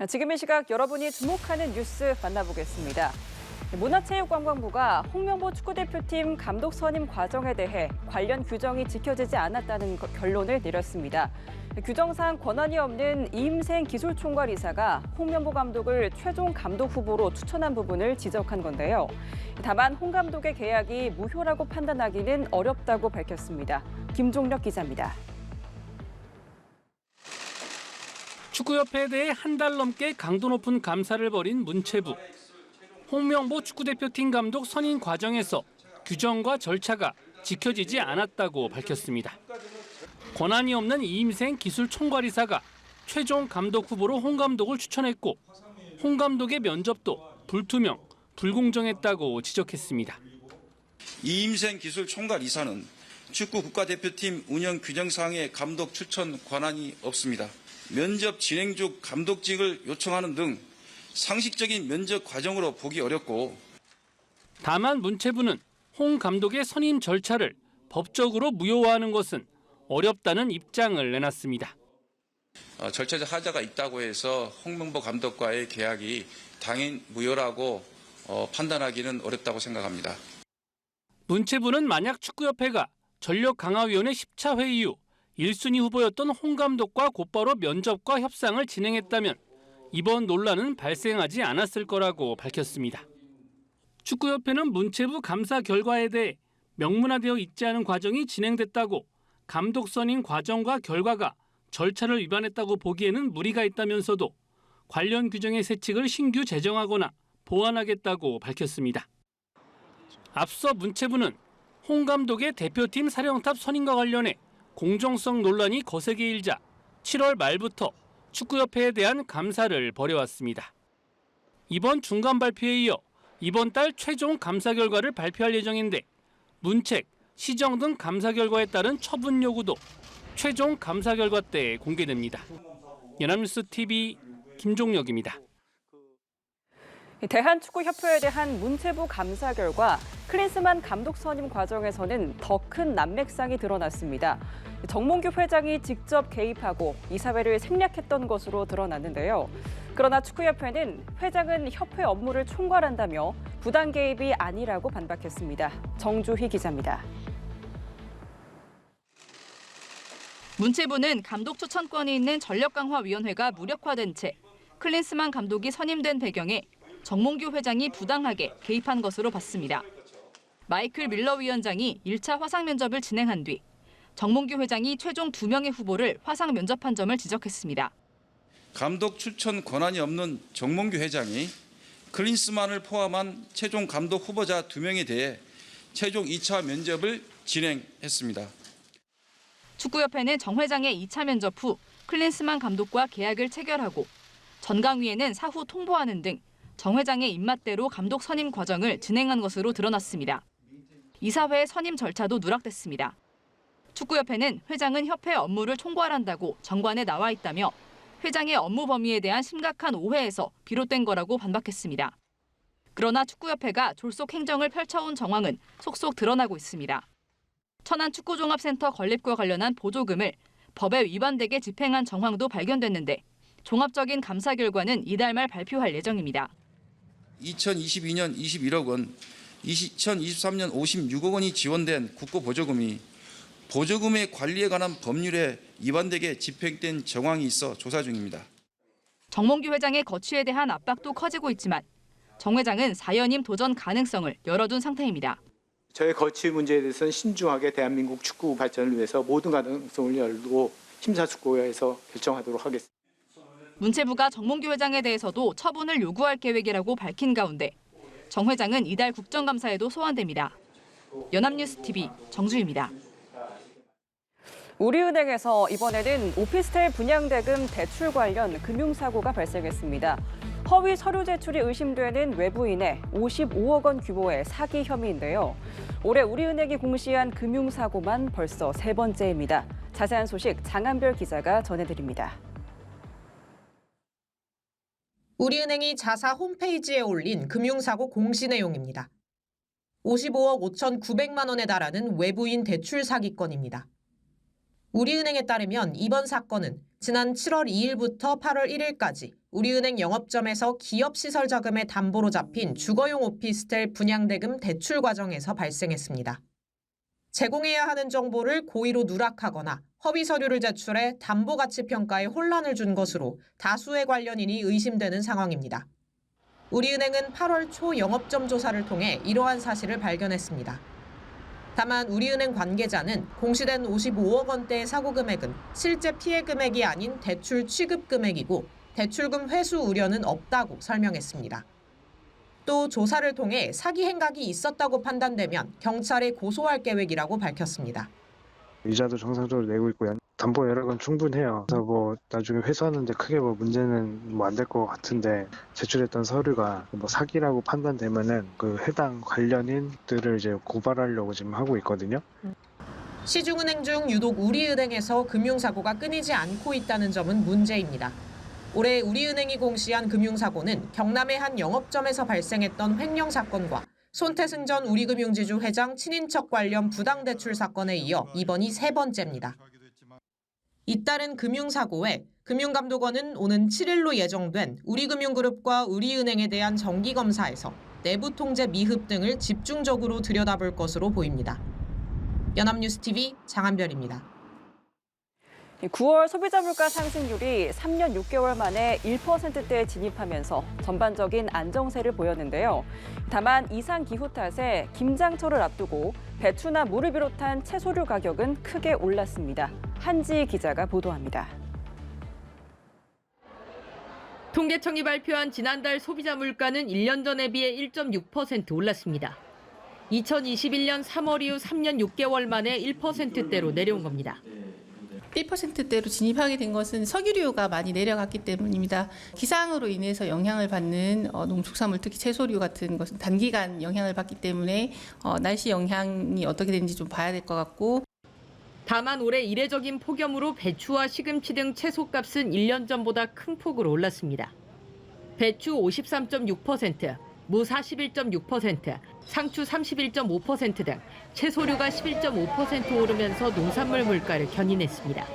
지금 이 시각 여러분이 주목하는 뉴스 만나보겠습니다. 문화체육관광부가 홍명보 축구대표팀 감독 선임 과정에 대해 관련 규정이 지켜지지 않았다는 결론을 내렸습니다. 규정상 권한이 없는 이임생 기술총괄이사가 홍명보 감독을 최종 감독 후보로 추천한 부분을 지적한 건데요. 다만 홍 감독의 계약이 무효라고 판단하기는 어렵다고 밝혔습니다. 김종력 기자입니다. 축구협회에 대해 한 달 넘게 강도 높은 감사를 벌인 문체부. 홍명보 축구대표팀 감독 선임 과정에서 규정과 절차가 지켜지지 않았다고 밝혔습니다. 권한이 없는 이임생 기술총괄이사가 최종 감독 후보로 홍 감독을 추천했고 홍 감독의 면접도 불투명, 불공정했다고 지적했습니다. 이임생 기술총괄이사는 축구 국가대표팀 운영 규정상의 감독 추천 권한이 없습니다. 면접 진행 중 감독직을 요청하는 등 상식적인 면접 과정으로 보기 어렵고 다만 문체부는 홍 감독의 선임 절차를 법적으로 무효화하는 것은 어렵다는 입장을 내놨습니다. 절차적 하자가 있다고 해서 홍명보 감독과의 계약이 당연 무효라고 판단하기는 어렵다고 생각합니다. 문체부는 만약 축구협회가 전력강화위원회 10차 회의 이후 1순위 후보였던 홍 감독과 곧바로 면접과 협상을 진행했다면 이번 논란은 발생하지 않았을 거라고 밝혔습니다. 축구협회는 문체부 감사 결과에 대해 명문화되어 있지 않은 과정이 진행됐다고 감독 선임 과정과 결과가 절차를 위반했다고 보기에는 무리가 있다면서도 관련 규정의 세칙을 신규 제정하거나 보완하겠다고 밝혔습니다. 앞서 문체부는 홍 감독의 대표팀 사령탑 선임과 관련해 공정성 논란이 거세게 일자 7월 말부터 축구협회에 대한 감사를 벌여왔습니다. 이번 중간 발표에 이어 이번 달 최종 감사 결과를 발표할 예정인데 문책, 시정 등 감사 결과에 따른 처분 요구도 최종 감사 결과 때 공개됩니다. 연합뉴스 TV 김종력입니다. 대한축구협회에 대한 문체부 감사 결과 클린스만 감독 선임 과정에서는 더 큰 난맥상이 드러났습니다. 정몽규 회장이 직접 개입하고 이사회를 생략했던 것으로 드러났는데요. 그러나 축구협회는 회장은 협회 업무를 총괄한다며 부당 개입이 아니라고 반박했습니다. 정주희 기자입니다. 문체부는 감독 추천권이 있는 전력강화위원회가 무력화된 채 클린스만 감독이 선임된 배경에 정몽규 회장이 부당하게 개입한 것으로 봤습니다. 마이클 밀러 위원장이 1차 화상 면접을 진행한 뒤 정몽규 회장이 최종 2명의 후보를 화상 면접한 점을 지적했습니다. 감독 추천 권한이 없는 정몽규 회장이 클린스만을 포함한 최종 감독 후보자 2명에 대해 최종 2차 면접을 진행했습니다. 축구협회는 정 회장의 2차 면접 후 클린스만 감독과 계약을 체결하고 전강위에는 사후 통보하는 등 정 회장의 입맛대로 감독 선임 과정을 진행한 것으로 드러났습니다. 이사회의 선임 절차도 누락됐습니다. 축구협회는 회장은 협회 업무를 총괄한다고 정관에 나와 있다며 회장의 업무 범위에 대한 심각한 오해에서 비롯된 거라고 반박했습니다. 그러나 축구협회가 졸속 행정을 펼쳐온 정황은 속속 드러나고 있습니다. 천안축구종합센터 건립과 관련한 보조금을 법에 위반되게 집행한 정황도 발견됐는데 종합적인 감사 결과는 이달 말 발표할 예정입니다. 2022년 21억 원, 2023년 56억 원이 지원된 국고 보조금이 보조금의 관리에 관한 법률에 위반되게 집행된 정황이 있어 조사 중입니다. 정몽규 회장의 거취에 대한 압박도 커지고 있지만 정 회장은 사연임 도전 가능성을 열어둔 상태입니다. 저의 거취 문제에 대해서는 신중하게 대한민국 축구 발전을 위해서 모든 가능성을 열고 심사숙고해서 결정하도록 하겠습니다. 문체부가 정몽규 회장에 대해서도 처분을 요구할 계획이라고 밝힌 가운데 정 회장은 이달 국정감사에도 소환됩니다. 연합뉴스 TV 정주희입니다. 우리은행에서 이번에는 오피스텔 분양대금 대출 관련 금융사고가 발생했습니다. 허위 서류 제출이 의심되는 외부인의 55억 원 규모의 사기 혐의인데요. 올해 우리은행이 공시한 금융사고만 벌써 3번째입니다. 자세한 소식 장한별 기자가 전해드립니다. 우리은행이 자사 홈페이지에 올린 금융사고 공시 내용입니다. 55억 5,900만 원에 달하는 외부인 대출 사기건입니다. 우리은행에 따르면 이번 사건은 지난 7월 2일부터 8월 1일까지 우리은행 영업점에서 기업시설 자금의 담보로 잡힌 주거용 오피스텔 분양대금 대출 과정에서 발생했습니다. 제공해야 하는 정보를 고의로 누락하거나 허위 서류를 제출해 담보가치 평가에 혼란을 준 것으로 다수의 관련인이 의심되는 상황입니다. 우리은행은 8월 초 영업점 조사를 통해 이러한 사실을 발견했습니다. 다만 우리은행 관계자는 공시된 55억 원대의 사고 금액은 실제 피해 금액이 아닌 대출 취급 금액이고 대출금 회수 우려는 없다고 설명했습니다. 또 조사를 통해 사기 행각이 있었다고 판단되면 경찰에 고소할 계획이라고 밝혔습니다. 이자도 정상적으로 내고 있고요. 담보 여력은 충분해요. 그래서 뭐 나중에 회수하는데 크게 뭐 문제는 뭐 안 될 것 같은데 제출했던 서류가 뭐 사기라고 판단되면은 그 해당 관련인들을 이제 고발하려고 지금 하고 있거든요. 시중은행 중 유독 우리은행에서 금융사고가 끊이지 않고 있다는 점은 문제입니다. 올해 우리은행이 공시한 금융사고는 경남의 한 영업점에서 발생했던 횡령 사건과 손태승 전 우리금융지주 회장 친인척 관련 부당대출 사건에 이어 이번이 세 번째입니다. 잇따른 금융사고에 금융감독원은 오는 7일로 예정된 우리금융그룹과 우리은행에 대한 정기검사에서 내부 통제 미흡 등을 집중적으로 들여다볼 것으로 보입니다. 연합뉴스TV 장한별입니다. 9월 소비자 물가 상승률이 3년 6개월 만에 1%대에 진입하면서 전반적인 안정세를 보였는데요. 다만 이상 기후 탓에 김장철을 앞두고 배추나 물을 비롯한 채소류 가격은 크게 올랐습니다. 한지희 기자가 보도합니다. 통계청이 발표한 지난달 소비자 물가는 1년 전에 비해 1.6% 올랐습니다. 2021년 3월 이후 3년 6개월 만에 1%대로 내려온 겁니다. 1%대로 진입하게 된 것은 석유류가 많이 내려갔기 때문입니다. 기상으로 인해서 영향을 받는 농축산물, 특히 채소류 같은 것은 단기간 영향을 받기 때문에 날씨 영향이 어떻게 되는지 좀 봐야 될 것 같고. 다만 올해 이례적인 폭염으로 배추와 시금치 등 채소값은 1년 전보다 큰 폭으로 올랐습니다. 배추 53.6%, 무 41.6%, 상추 31.5% 등 채소류가 11.5% 오르면서 농산물 물가를 견인했습니다.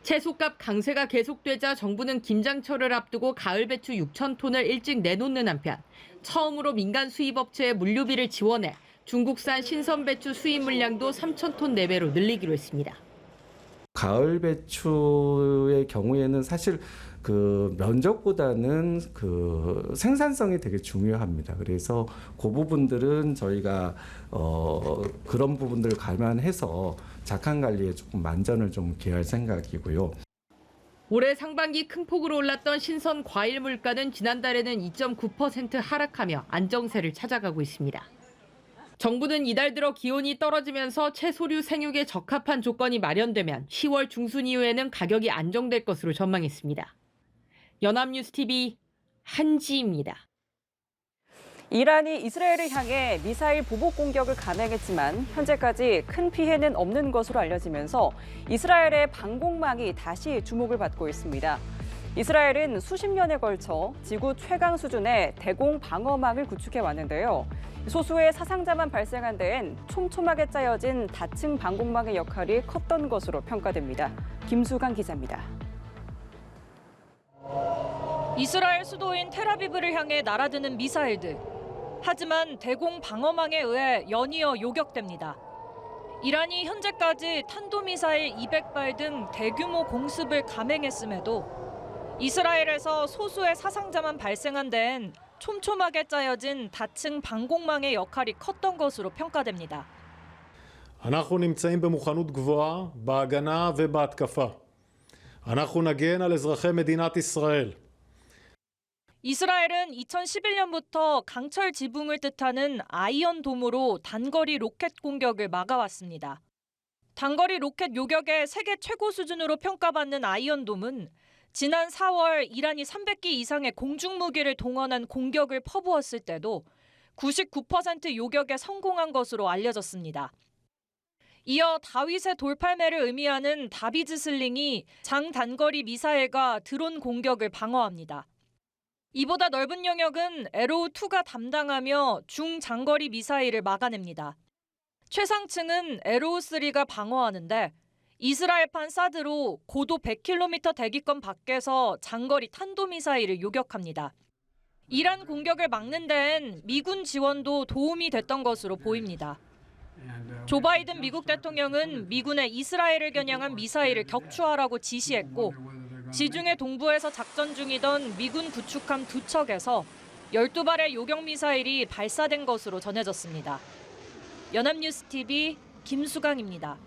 채소값 강세가 계속되자 정부는 김장철을 앞두고 가을 배추 6천 톤을 일찍 내놓는 한편 처음으로 민간 수입업체에 물류비를 지원해 중국산 신선 배추 수입 물량도 3천 톤 내외로 늘리기로 했습니다. 가을 배추의 경우에는 사실 그 면적보다는 그 생산성이 되게 중요합니다. 그래서 그 부분들은 저희가 그런 부분들을 감안해서 작황 관리에 조금 만전을 좀 기할 생각이고요. 올해 상반기 큰 폭으로 올랐던 신선 과일 물가는 지난달에는 2.9% 하락하며 안정세를 찾아가고 있습니다. 정부는 이달 들어 기온이 떨어지면서 채소류 생육에 적합한 조건이 마련되면 10월 중순 이후에는 가격이 안정될 것으로 전망했습니다. 연합뉴스TV 한지입니다. 이란이 이스라엘을 향해 미사일 보복 공격을 감행했지만 현재까지 큰 피해는 없는 것으로 알려지면서 이스라엘의 방공망이 다시 주목을 받고 있습니다. 이스라엘은 수십 년에 걸쳐 지구 최강 수준의 대공 방어망을 구축해 왔는데요. 소수의 사상자만 발생한 데엔 촘촘하게 짜여진 다층 방공망의 역할이 컸던 것으로 평가됩니다. 김수강 기자입니다. 이스라엘 수도인 텔아비브를 향해 날아드는 미사일들. 하지만 대공 방어망에 의해 연이어 요격됩니다. 이란이 현재까지 탄도미사일 200발 등 대규모 공습을 감행했음에도 이스라엘에서 소수의 사상자만 발생한 데엔 촘촘하게 짜여진 다층 방공망의 역할이 컸던 것으로 평가됩니다. אנחנו נמצאים במוכנות גבוהה בהגנה ובהתקפה. אנחנו נגן על אזרחי מדינת ישראל. 이스라엘은 2011년부터 강철 지붕을 뜻하는 아이언돔으로 단거리 로켓 공격을 막아왔습니다. 단거리 로켓 요격의 세계 최고 수준으로 평가받는 아이언돔은 지난 4월 이란이 300기 이상의 공중무기를 동원한 공격을 퍼부었을 때도 99% 요격에 성공한 것으로 알려졌습니다. 이어 다윗의 돌팔매를 의미하는 다비즈 슬링이 장단거리 미사일과 드론 공격을 방어합니다. 이보다 넓은 영역은 에로우2가 담당하며 중장거리 미사일을 막아냅니다. 최상층은 에로우3가 방어하는데 이스라엘판 사드로 고도 100km 대기권 밖에서 장거리 탄도미사일을 요격합니다. 이란 공격을 막는 데엔 미군 지원도 도움이 됐던 것으로 보입니다. 조 바이든 미국 대통령은 미군의 이스라엘을 겨냥한 미사일을 격추하라고 지시했고 지중해 동부에서 작전 중이던 미군 구축함 2척에서 12발의 요격 미사일이 발사된 것으로 전해졌습니다. 연합뉴스 TV 김수강입니다.